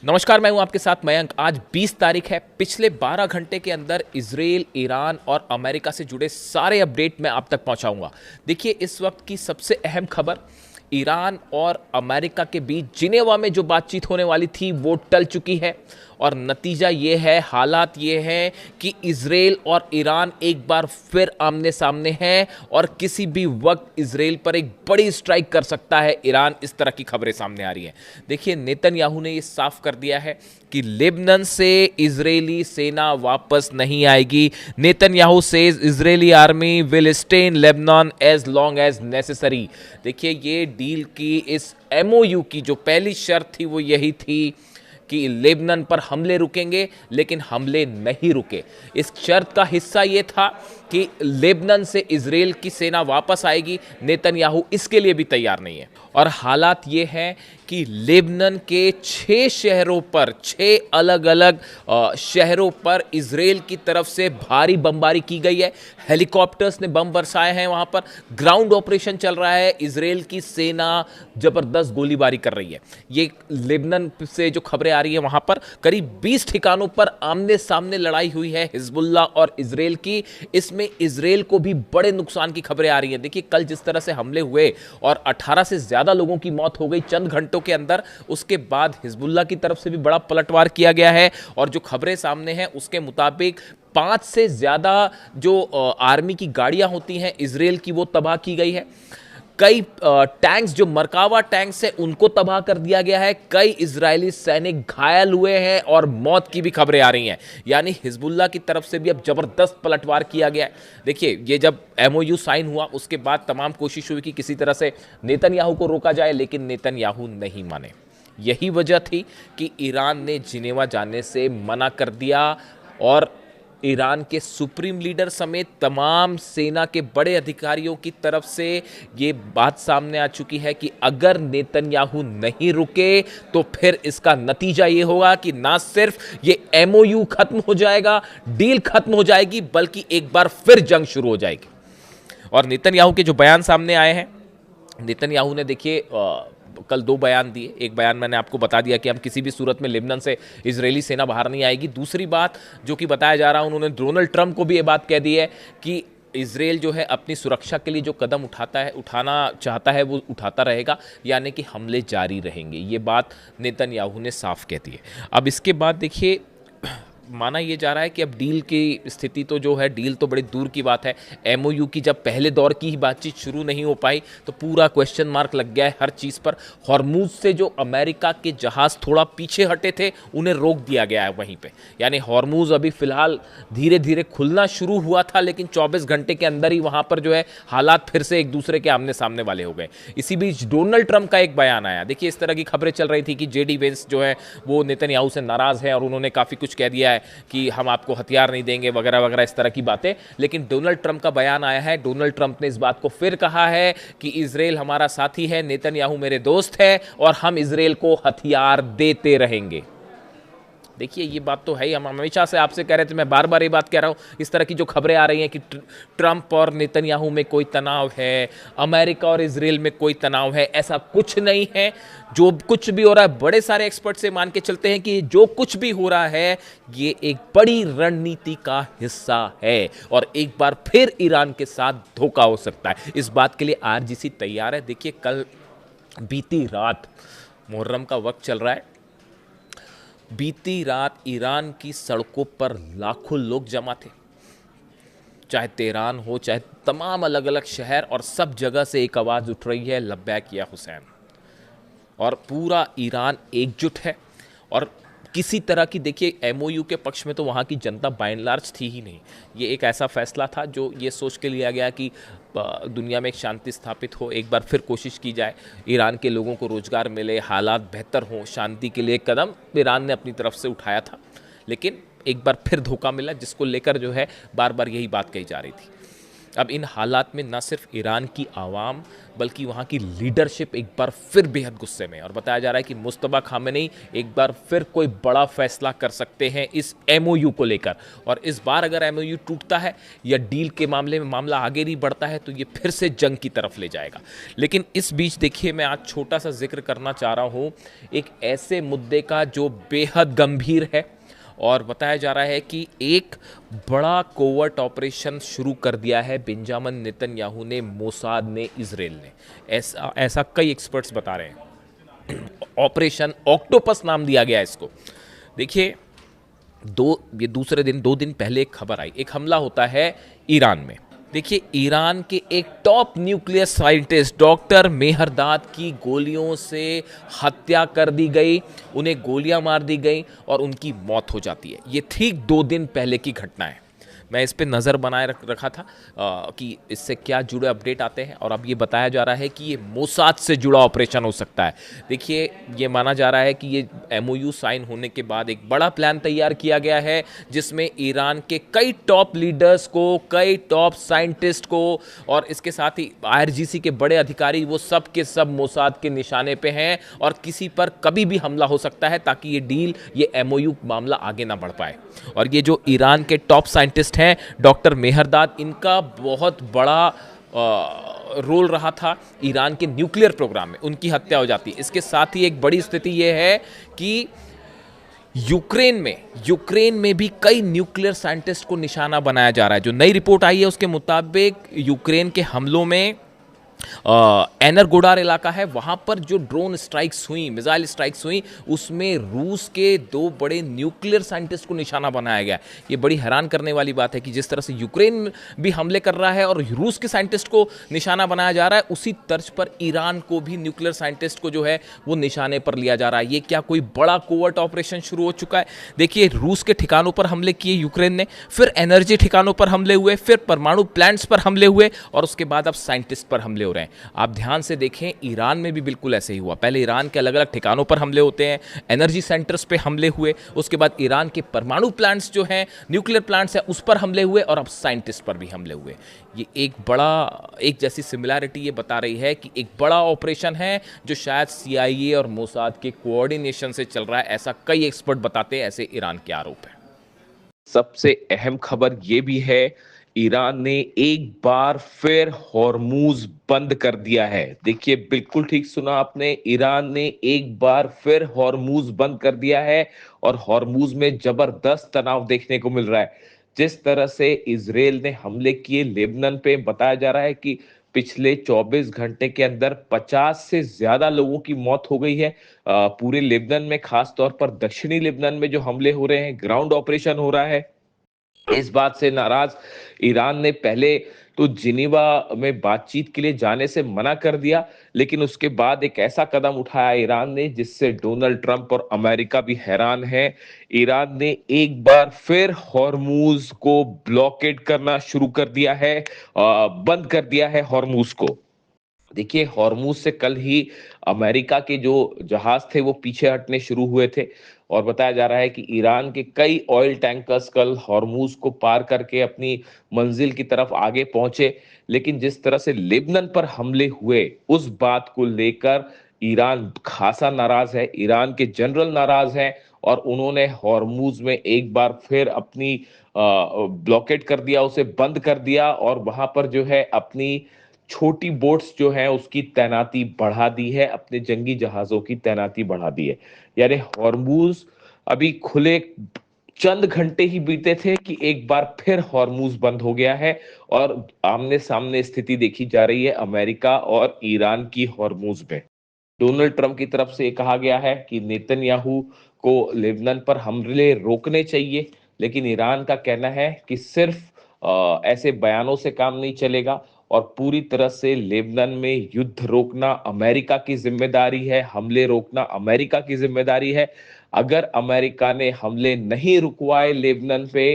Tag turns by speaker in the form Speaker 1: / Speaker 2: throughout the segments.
Speaker 1: नमस्कार, मैं हूं आपके साथ मयंक। आज 20 तारीख है। पिछले 12 घंटे के अंदर इजराइल, ईरान और अमेरिका से जुड़े सारे अपडेट मैं आप तक पहुंचाऊंगा। देखिए, इस वक्त की सबसे अहम खबर, ईरान और अमेरिका के बीच जिनेवा में जो बातचीत होने वाली थी वो टल चुकी है। और नतीजा ये है, हालात ये हैं कि इजराइल और ईरान एक बार फिर आमने सामने हैं और किसी भी वक्त इजराइल पर एक बड़ी स्ट्राइक कर सकता है ईरान। इस तरह की खबरें सामने आ रही हैं। देखिए, नेतन्याहू ने ये साफ कर दिया है कि लेबनान से इजरायली सेना वापस नहीं आएगी। Netanyahu says Israeli army will stay in Lebanon as long as necessary. देखिए, ये डील की, इस एमओयू की जो पहली शर्त थी वो यही थी कि लेबनान पर हमले रुकेंगे, लेकिन हमले नहीं रुके। इस शर्त का हिस्सा यह था कि लेबनान से इजराइल की सेना वापस आएगी। नेतन्याहू इसके लिए भी तैयार नहीं है। और हालात ये हैं कि लेबनान के 6 शहरों पर, 6 अलग अलग शहरों पर इजराइल की तरफ से भारी बमबारी की गई है। हेलीकॉप्टर्स ने बम बरसाए हैं। वहां पर ग्राउंड ऑपरेशन चल रहा है। इजराइल की सेना जबरदस्त गोलीबारी कर रही है। ये लेबनान से जो खबरें आ रही है, वहां पर करीब 20 ठिकानों पर आमने सामने लड़ाई हुई है हिजबुल्लाह और इजराइल की। इसमें इजराइल को भी बड़े नुकसान की खबरें आ रही हैं। देखिए, कल जिस तरह से हमले हुए और 18 से ज्यादा लोगों की मौत हो गई चंद घंटों के अंदर, उसके बाद हिजबुल्लाह की तरफ से भी बड़ा पलटवार किया गया है। और जो खबरें सामने हैं उसके मुताबिक 5 से ज्यादा जो आर्मी की गाड़ियां होती हैं इजराइल की, वो तबाह की गई है। कई टैंक्स, जो मरकावा टैंक्स है, उनको तबाह कर दिया गया है। कई इजरायली सैनिक घायल हुए हैं और मौत की भी खबरें आ रही हैं। यानी हिजबुल्लाह की तरफ से भी अब जबरदस्त पलटवार किया गया है। देखिए, ये जब एमओयू साइन हुआ उसके बाद तमाम कोशिश हुई कि किसी तरह से नेतन्याहू को रोका जाए, लेकिन नेतन्याहू नहीं माने। यही वजह थी कि ईरान ने जिनेवा जाने से मना कर दिया। और ईरान के सुप्रीम लीडर समेत तमाम सेना के बड़े अधिकारियों की तरफ से ये बात सामने आ चुकी है कि अगर नेतन्याहू नहीं रुके तो फिर इसका नतीजा ये होगा कि ना सिर्फ ये एमओयू खत्म हो जाएगा, डील खत्म हो जाएगी, बल्कि एक बार फिर जंग शुरू हो जाएगी। और नेतन्याहू के जो बयान सामने आए हैं, नेतन्याहू ने, देखिए, कल 2 बयान दिए। एक बयान मैंने आपको बता दिया कि हम किसी भी सूरत में लेबनान से इजरायली सेना बाहर नहीं आएगी। दूसरी बात जो कि बताया जा रहा है, उन्होंने डोनाल्ड ट्रंप को भी ये बात कह दी है कि इजराइल जो है अपनी सुरक्षा के लिए जो कदम उठाना चाहता है वो उठाता रहेगा, यानी कि हमले जारी रहेंगे। ये बात नेतन्याहू ने साफ कह दी है। अब इसके बाद देखिए, माना यह जा रहा है कि अब डील की स्थिति तो जो है, डील तो बड़ी दूर की बात है। एमओयू की जब पहले दौर की ही बातचीत शुरू नहीं हो पाई तो पूरा क्वेश्चन मार्क लग गया है हर चीज़ पर। हॉर्मूज से जो अमेरिका के जहाज़ थोड़ा पीछे हटे थे, उन्हें रोक दिया गया है वहीं पे। यानी हॉर्मूज अभी फ़िलहाल धीरे धीरे खुलना शुरू हुआ था, लेकिन 24 घंटे के अंदर ही वहाँ पर जो है हालात फिर से एक दूसरे के आमने सामने वाले हो गए। इसी बीच डोनाल्ड ट्रंप का एक बयान आया। देखिए, इस तरह की खबरें चल रही थी कि जेडी वेंस जो है वो नेतन्याहू से नाराज़ है और उन्होंने काफ़ी कुछ कह दिया है कि हम आपको हथियार नहीं देंगे वगैरह वगैरह, इस तरह की बातें। लेकिन डोनाल्ड ट्रंप का बयान आया है। डोनाल्ड ट्रंप ने इस बात को फिर कहा है कि इजराइल हमारा साथी है, नेतन्याहू मेरे दोस्त है और हम इजराइल को हथियार देते रहेंगे। देखिए, ये बात तो है ही। हम हमेशा से आपसे कह रहे थे, मैं बार बार ये बात कह रहा हूँ। इस तरह की जो खबरें आ रही हैं कि ट्रंप और नेतन्याहू में कोई तनाव है, अमेरिका और इजराइल में कोई तनाव है, ऐसा कुछ नहीं है। जो कुछ भी हो रहा है, बड़े सारे एक्सपर्ट से मान के चलते हैं कि जो कुछ भी हो रहा है ये एक बड़ी रणनीति का हिस्सा है और एक बार फिर ईरान के साथ धोखा हो सकता है। इस बात के लिए आरजीसी तैयार है। देखिए, कल बीती रात, मुहर्रम का वक्त चल रहा है, बीती रात ईरान की सड़कों पर लाखों लोग जमा थे। चाहे तेहरान हो, चाहे तमाम अलग अलग शहर, और सब जगह से एक आवाज़ उठ रही है, लब्बैक या हुसैन। और पूरा ईरान एकजुट है। और किसी तरह की, देखिए, एमओयू के पक्ष में तो वहाँ की जनता बाय एंड लार्ज थी ही नहीं। ये एक ऐसा फैसला था जो ये सोच के लिया गया कि दुनिया में एक शांति स्थापित हो, एक बार फिर कोशिश की जाए, ईरान के लोगों को रोज़गार मिले, हालात बेहतर हों, शांति के लिए कदम ईरान ने अपनी तरफ से उठाया था। लेकिन एक बार फिर धोखा मिला, जिसको लेकर जो है बार बार यही बात कही जा रही थी। अब इन हालात में ना सिर्फ ईरान की आवाम बल्कि वहाँ की लीडरशिप एक बार फिर बेहद गुस्से में है और बताया जा रहा है कि मुस्तफा खामेनी एक बार फिर कोई बड़ा फैसला कर सकते हैं इस एमओयू को लेकर। और इस बार अगर एमओयू टूटता है या डील के मामले में मामला आगे नहीं बढ़ता है तो ये फिर से जंग की तरफ ले जाएगा। लेकिन इस बीच देखिए, मैं आज छोटा सा जिक्र करना चाह रहा हूँ एक ऐसे मुद्दे का जो बेहद गंभीर है और बताया जा रहा है कि एक बड़ा कोवर्ट ऑपरेशन शुरू कर दिया है बेंजामिन नेतन्याहू ने, मोसाद ने, इजराइल ने। ऐसा ऐसा कई एक्सपर्ट्स बता रहे हैं। ऑपरेशन ऑक्टोपस नाम दिया गया है इसको। देखिए, ये दूसरे दिन 2 दिन पहले एक खबर आई, एक हमला होता है ईरान में। देखिए, ईरान के एक top nuclear scientist doctor Mehrdad की गोलियों से हत्या कर दी गई, उन्हें गोलियां मार दी गई और उनकी मौत हो जाती है। ये ठीक 2 दिन पहले की घटना है। मैं इस पे नज़र बनाए रखा था कि इससे क्या जुड़े अपडेट आते हैं और अब ये बताया जा रहा है कि ये मोसाद से जुड़ा ऑपरेशन हो सकता है। देखिए, ये माना जा रहा है कि ये एमओयू साइन होने के बाद एक बड़ा प्लान तैयार किया गया है जिसमें ईरान के कई टॉप लीडर्स को, कई टॉप साइंटिस्ट को और इसके साथ ही आईआरजीसी के बड़े अधिकारी, वो सब के सब मोसाद के निशाने पे हैं और किसी पर कभी भी हमला हो सकता है ताकि ये डील, ये एमओयू मामला आगे ना बढ़ पाए। और ये जो ईरान के टॉप साइंटिस्ट हैं डॉक्टर मेहरदाद, इनका बहुत बड़ा रोल रहा था ईरान के न्यूक्लियर प्रोग्राम में, उनकी हत्या हो जाती है। इसके साथ ही एक बड़ी स्थिति यह है कि यूक्रेन में भी कई न्यूक्लियर साइंटिस्ट को निशाना बनाया जा रहा है। जो नई रिपोर्ट आई है उसके मुताबिक यूक्रेन के हमलों में एनरगोडार इलाका है, वहां पर जो ड्रोन स्ट्राइक्स हुई, मिसाइल स्ट्राइक्स हुई, उसमें रूस के 2 बड़े न्यूक्लियर साइंटिस्ट को निशाना बनाया गया। ये बड़ी हैरान करने वाली बात है कि जिस तरह से यूक्रेन भी हमले कर रहा है और रूस के साइंटिस्ट को निशाना बनाया जा रहा है, उसी तर्ज पर ईरान को भी न्यूक्लियर साइंटिस्ट को जो है वो निशाने पर लिया जा रहा है। ये क्या कोई बड़ा कोवर्ट ऑपरेशन शुरू हो चुका है? देखिए, रूस के ठिकानों पर हमले किए यूक्रेन ने, फिर एनर्जी ठिकानों पर हमले हुए, फिर परमाणु प्लांट्स पर हमले हुए और उसके बाद अब साइंटिस्ट पर हमले हो रहे हैं। आप ध्यान से देखें, ईरान में भी बिल्कुल ऐसे ही हुआ। पहले ईरान के अलग अलग ठिकानों पर हमले होते हैं, एनर्जी सेंटर्स पे हमले हुए, उसके बाद ईरान के परमाणु प्लांट्स जो हैं, न्यूक्लियर प्लांट्स हैं, उस पर हमले हुए और अब साइंटिस्ट पर भी हमले हुए। ये एक जैसी सिमिलैरिटी ये बता रही है कि एक बड़ा ऑपरेशन है जो शायद सीआईए और मोसाद के कोऑर्डिनेशन से चल रहा है, ऐसा कई एक्सपर्ट बताते हैं, ऐसे ईरान के आरोप है।
Speaker 2: सबसे अहम खबर यह भी है, ईरान ने एक बार फिर हॉर्मूज बंद कर दिया है। देखिए, बिल्कुल ठीक सुना आपने, ईरान ने एक बार फिर हॉर्मूज बंद कर दिया है और हॉर्मूज में जबरदस्त तनाव देखने को मिल रहा है। जिस तरह से इजराइल ने हमले किए लेबनान पे, बताया जा रहा है कि पिछले 24 घंटे के अंदर 50 से ज्यादा लोगों की मौत हो गई है पूरे लेबनान में, खास तौर पर दक्षिणी लेबनान में जो हमले हो रहे हैं, ग्राउंड ऑपरेशन हो रहा है। इस बात से नाराज ईरान ने पहले तो जिनीवा में बातचीत के लिए जाने से मना कर दिया, लेकिन उसके बाद एक ऐसा कदम उठाया ईरान ने जिससे डोनाल्ड ट्रंप और अमेरिका भी हैरान है। ईरान ने एक बार फिर हॉर्मूज को ब्लॉकेड करना शुरू कर दिया है, बंद कर दिया है हॉर्मूज को। देखिए, हॉर्मूज से कल ही अमेरिका के जो जहाज थे वो पीछे हटने शुरू हुए थे और बताया जा रहा है कि ईरान के कई ऑयल टैंकर्स कल हॉर्मूज को पार करके अपनी मंजिल की तरफ आगे पहुंचे। लेकिन जिस तरह से लेबनान पर हमले हुए, उस बात को लेकर ईरान खासा नाराज है, ईरान के जनरल नाराज हैं और उन्होंने हॉर्मूज में एक बार फिर अपनी ब्लॉकेट कर दिया, उसे बंद कर दिया और वहां पर जो है अपनी छोटी बोट्स जो हैं उसकी तैनाती बढ़ा दी है, अपने जंगी जहाजों की तैनाती बढ़ा दी है। यानी हॉर्मूज अभी खुले चंद घंटे ही बीते थे कि एक बार फिर हॉर्मूज बंद हो गया है और आमने सामने स्थिति देखी जा रही है अमेरिका और ईरान की हॉर्मूज में। डोनाल्ड ट्रंप की तरफ से कहा गया है कि नेतन्याहू को लेबनान पर हमले रोकने चाहिए, लेकिन ईरान का कहना है कि सिर्फ ऐसे बयानों से काम नहीं चलेगा और पूरी तरह से लेबनान में युद्ध रोकना अमेरिका की जिम्मेदारी है, हमले रोकना अमेरिका की जिम्मेदारी है। अगर अमेरिका ने हमले नहीं रुकवाए लेबनान पे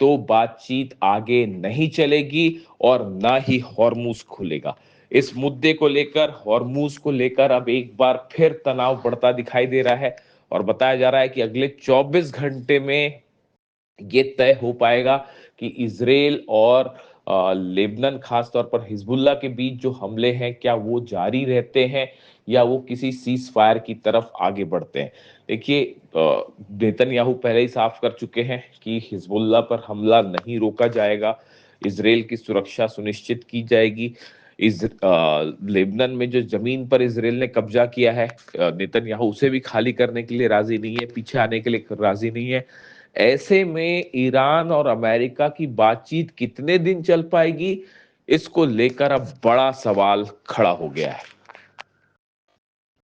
Speaker 2: तो बातचीत आगे नहीं चलेगी और ना ही हॉर्मूज खुलेगा। इस मुद्दे को लेकर, हॉर्मूज को लेकर अब एक बार फिर तनाव बढ़ता दिखाई दे रहा है और बताया जा रहा है कि अगले 24 घंटे में ये तय हो पाएगा कि इजराइल और लेबनान खास तौर पर हिजबुल्लाह के बीच जो हमले हैं क्या वो जारी रहते हैं या वो किसी सीज फायर की तरफ आगे बढ़ते हैं। देखिए नेतन्याहू पहले ही साफ कर चुके हैं कि हिजबुल्लाह पर हमला नहीं रोका जाएगा, इसराइल की सुरक्षा सुनिश्चित की जाएगी। लेबनान में जो जमीन पर इसराइल ने कब्जा किया है, नेतन्याहू उसे भी खाली करने के लिए राजी नहीं है, पीछे आने के लिए राजी नहीं है। ऐसे में ईरान और अमेरिका की बातचीत कितने दिन चल पाएगी, इसको लेकर अब बड़ा सवाल खड़ा हो गया है।